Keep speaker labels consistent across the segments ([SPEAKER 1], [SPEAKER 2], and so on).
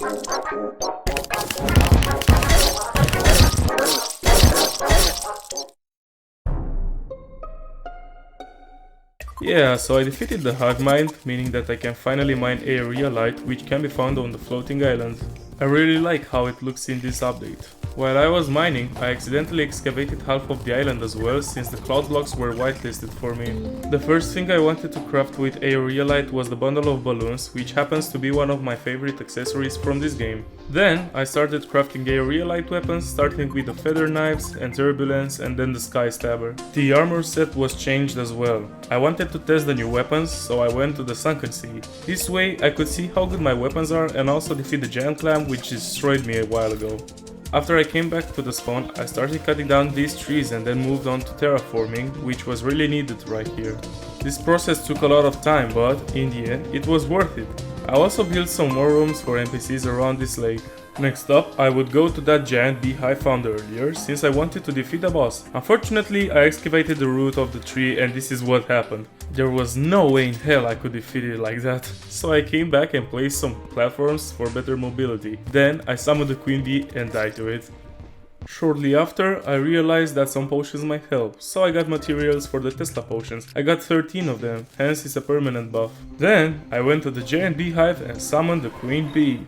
[SPEAKER 1] Yeah, so I defeated the Hardmode, meaning that I can finally mine Aereolite, which can be found on the floating island. I really like how it looks in this update. While I was mining, I accidentally excavated half of the island as well, since the cloud blocks were whitelisted for me. The first thing I wanted to craft with Aereolite was the bundle of balloons, which happens to be one of my favorite accessories from this game. Then I started crafting Aereolite weapons, starting with the feather knives and turbulence and then the sky stabber. The armor set was changed as well. I wanted to test the new weapons, so I went to the sunken sea. This way I could see how good my weapons are and also defeat the giant clam which destroyed me a while ago. After I came back to the spawn, I started cutting down these trees and then moved on to terraforming, which was really needed right here. This process took a lot of time, but in the end it was worth it. I also built some more rooms for NPCs around this lake. Next up, I would go to that giant beehive found earlier, since I wanted to defeat a boss. Unfortunately, I excavated the root of the tree and this is what happened. There was no way in hell I could defeat it like that. So I came back and placed some platforms for better mobility. Then I summoned the queen bee and died to it. Shortly after, I realized that some potions might help, so I got materials for the Tesla potions. I got 13 of them, hence it's a permanent buff. Then I went to the giant beehive and summoned the queen bee.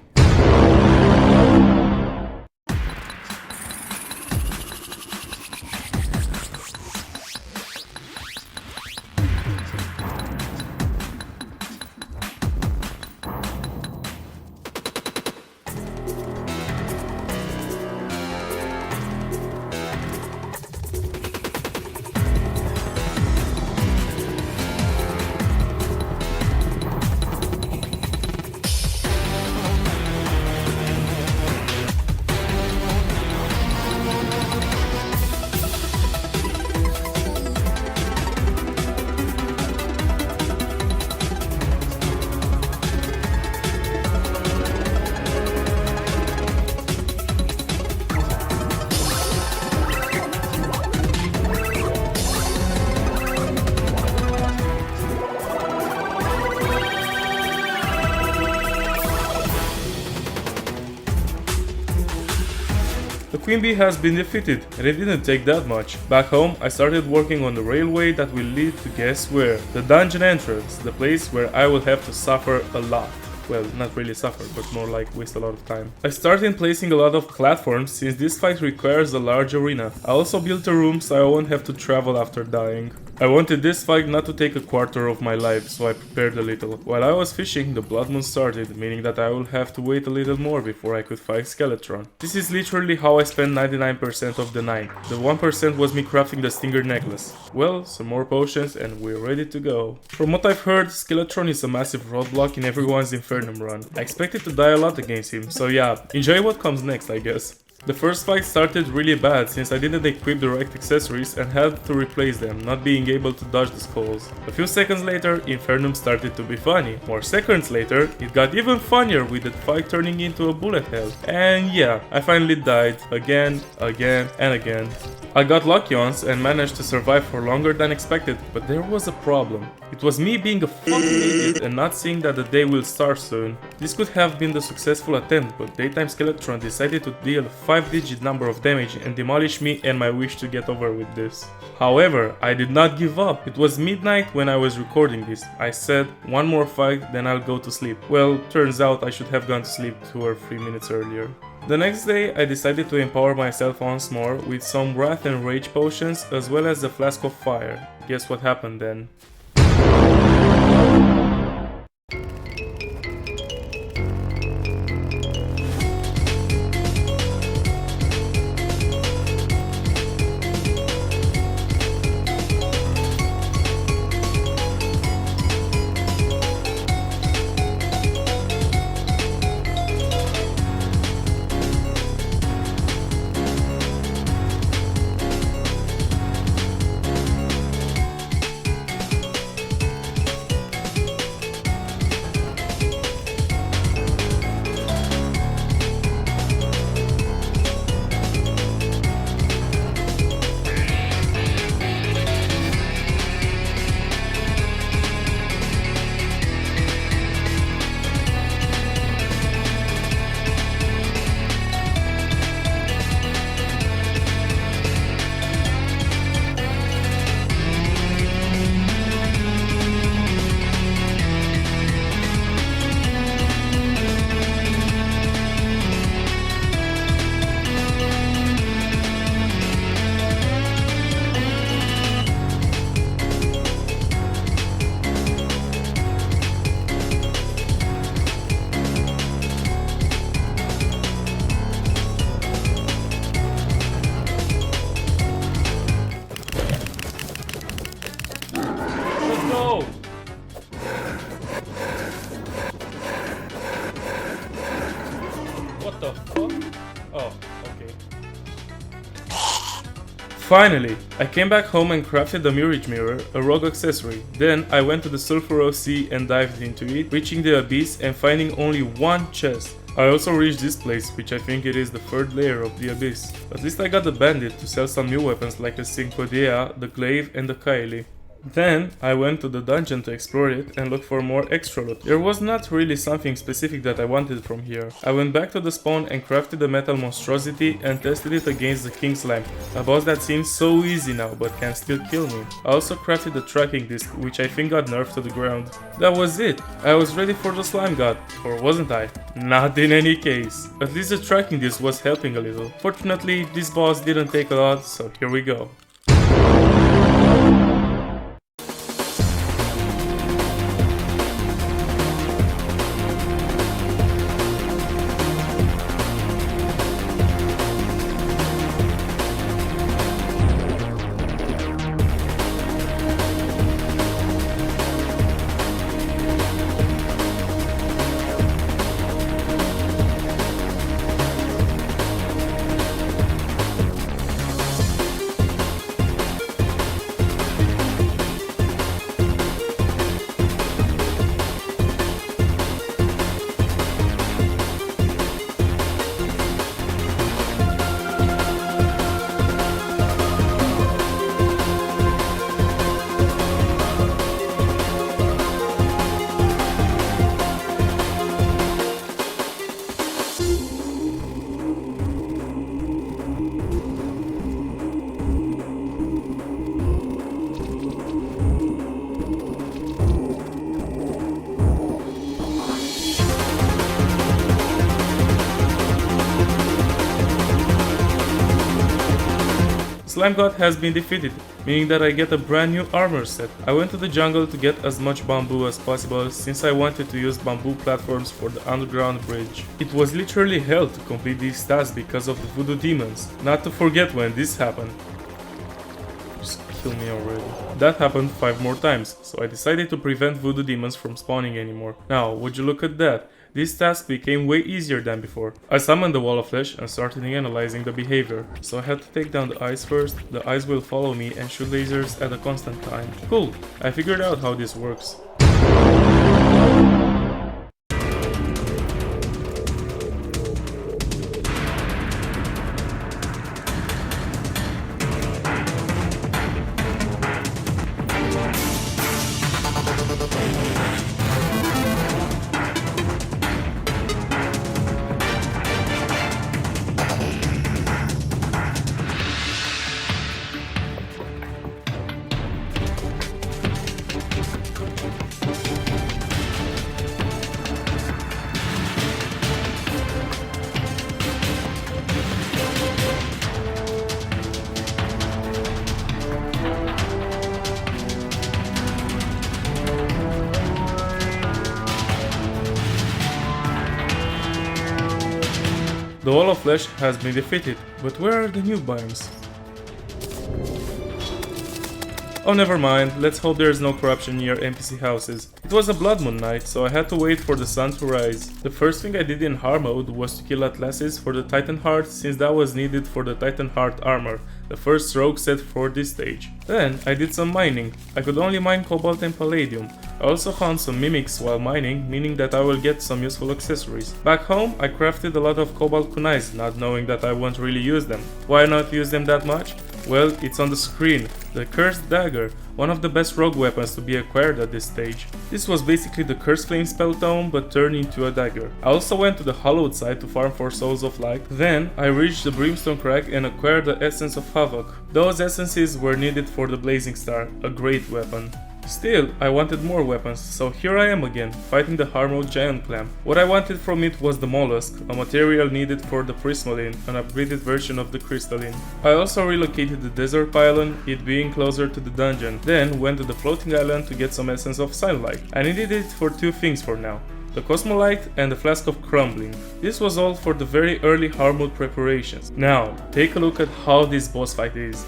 [SPEAKER 1] The queen bee has been defeated, and it didn't take that much. Back home, I started working on the railway that will lead to guess where? The dungeon entrance, the place where I will have to suffer a lot. Well, not really suffer, but more like waste a lot of time. I started placing a lot of platforms since this fight requires a large arena. I also built a room so I won't have to travel after dying. I wanted this fight not to take a quarter of my life, so I prepared a little. While I was fishing, the blood moon started, meaning that I will have to wait a little more before I could fight Skeletron. This is literally how I spent 99% of the night. The 1% was me crafting the stinger necklace. Well, some more potions and we're ready to go. From what I've heard, Skeletron is a massive roadblock in everyone's Infernum run. I expected to die a lot against him, so yeah, enjoy what comes next, I guess. The first fight started really bad since I didn't equip the right accessories and had to replace them, not being able to dodge the skulls. A few seconds later, Infernum started to be funny. More seconds later, it got even funnier with the fight turning into a bullet hell. And yeah, I finally died again, and again. I got lucky once and managed to survive for longer than expected, but there was a problem. It was me being a fucking idiot and not seeing that the day will start soon. This could have been the successful attempt, but Daytime Skeletron decided to deal a 5-digit number of damage and demolish me and my wish to get over with this. However, I did not give up. It was midnight when I was recording this. I said, one more fight, then I'll go to sleep. Well, turns out I should have gone to sleep 2 or 3 minutes earlier. The next day, I decided to empower myself once more with some Wrath and Rage potions as well as the Flask of Fire. Guess what happened then? What the fuck? Oh, okay. Finally, I came back home and crafted a mirror, a rogue accessory. Then I went to the sulfurous sea and dived into it, reaching the abyss and finding only one chest. I also reached this place, which I think it is the third layer of the abyss. At least I got the bandit to sell some new weapons like the Syncodea, the glaive and the Kaili. Then I went to the dungeon to explore it and look for more extra loot. There was not really something specific that I wanted from here. I went back to the spawn and crafted a metal monstrosity and tested it against the King's Lamp, a boss that seems so easy now but can still kill me. I also crafted a tracking disc, which I think got nerfed to the ground. That was it. I was ready for the slime god, or wasn't I? Not in any case. At least the tracking disc was helping a little. Fortunately, this boss didn't take a lot, so here we go. Slime God has been defeated, meaning that I get a brand new armor set. I went to the jungle to get as much bamboo as possible since I wanted to use bamboo platforms for the underground bridge. It was literally hell to complete these tasks because of the voodoo demons, not to forget when this happened. Just kill me already. That happened 5 more times, so I decided to prevent voodoo demons from spawning anymore. Now, would you look at that? This task became way easier than before. I summoned the wall of flesh and started analyzing the behavior. So I had to take down the eyes first, the eyes will follow me and shoot lasers at a constant time. Cool, I figured out how this works. The wall of flesh has been defeated, but where are the new biomes? Oh, never mind, let's hope there is no corruption near NPC houses. It was a blood moon night, so I had to wait for the sun to rise. The first thing I did in Hardmode was to kill Atlasis for the Titan Heart, since that was needed for the Titan Heart armor, the first rogue set for this stage. Then I did some mining. I could only mine cobalt and palladium. I also found some mimics while mining, meaning that I will get some useful accessories. Back home, I crafted a lot of cobalt kunais, not knowing that I won't really use them. Why not use them that much? Well, it's on the screen. The Cursed Dagger, one of the best rogue weapons to be acquired at this stage. This was basically the Cursed Flame spell tome, but turned into a dagger. I also went to the Hallowed side to farm for Souls of Light. Then, I reached the Brimstone Crack and acquired the Essence of Havoc. Those essences were needed for the Blazing Star, a great weapon. Still, I wanted more weapons, so here I am again, fighting the Hardmode giant clam. What I wanted from it was the mollusk, a material needed for the prismaline, an upgraded version of the crystalline. I also relocated the desert pylon, it being closer to the dungeon, then went to the floating island to get some essence of sunlight. I needed it for 2 things for now. The Cosmolite and the Flask of Crumbling. This was all for the very early Hardmode preparations. Now, take a look at how this boss fight is.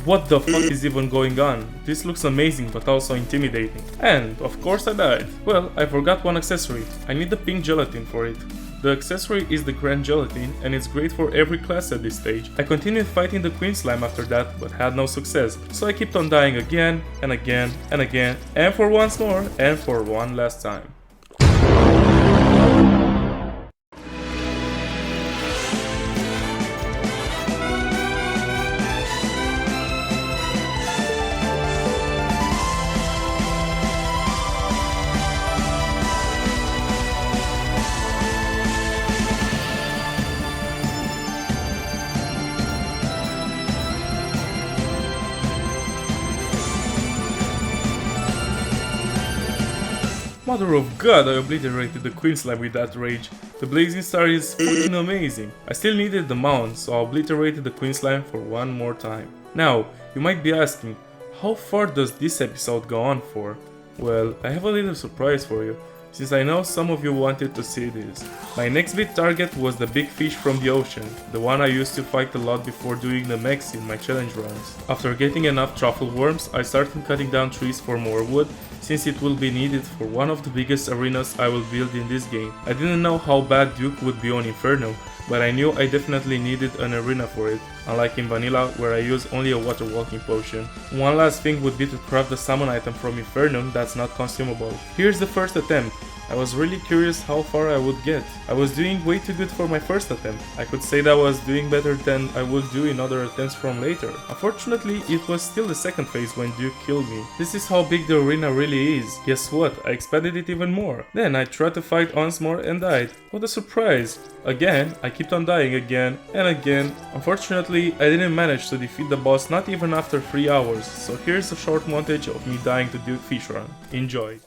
[SPEAKER 1] What the fuck is even going on? This looks amazing but also intimidating. And, of course I died. Well, I forgot one accessory. I need the pink gelatin for it. The accessory is the Grand Gelatin and it's great for every class at this stage. I continued fighting the Queen Slime after that but had no success, so I kept on dying again and again and again and for once more and for one last time. Mother of God, I obliterated the Queen Slime with that rage. The Blazing Star is fucking amazing. I still needed the mount, so I obliterated the Queen Slime for one more time. Now, you might be asking, how far does this episode go on for? Well, I have a little surprise for you, since I know some of you wanted to see this. My next big target was the big fish from the ocean, the one I used to fight a lot before doing the mechs in my challenge runs. After getting enough truffle worms, I started cutting down trees for more wood, since it will be needed for one of the biggest arenas I will build in this game. I didn't know how bad Duke would be on Infernum, but I knew I definitely needed an arena for it, unlike in vanilla where I use only a water walking potion. One last thing would be to craft the summon item from Infernum that's not consumable. Here's the first attempt. I was really curious how far I would get. I was doing way too good for my first attempt. I could say that I was doing better than I would do in other attempts from later. Unfortunately, it was still the second phase when Duke killed me. This is how big the arena really is. Guess what? I expanded it even more. Then I tried to fight once more and died. What a surprise! Again, I kept on dying again and again. Unfortunately, I didn't manage to defeat the boss not even after 3 hours, so here's a short montage of me dying to Duke Fishron. Enjoy!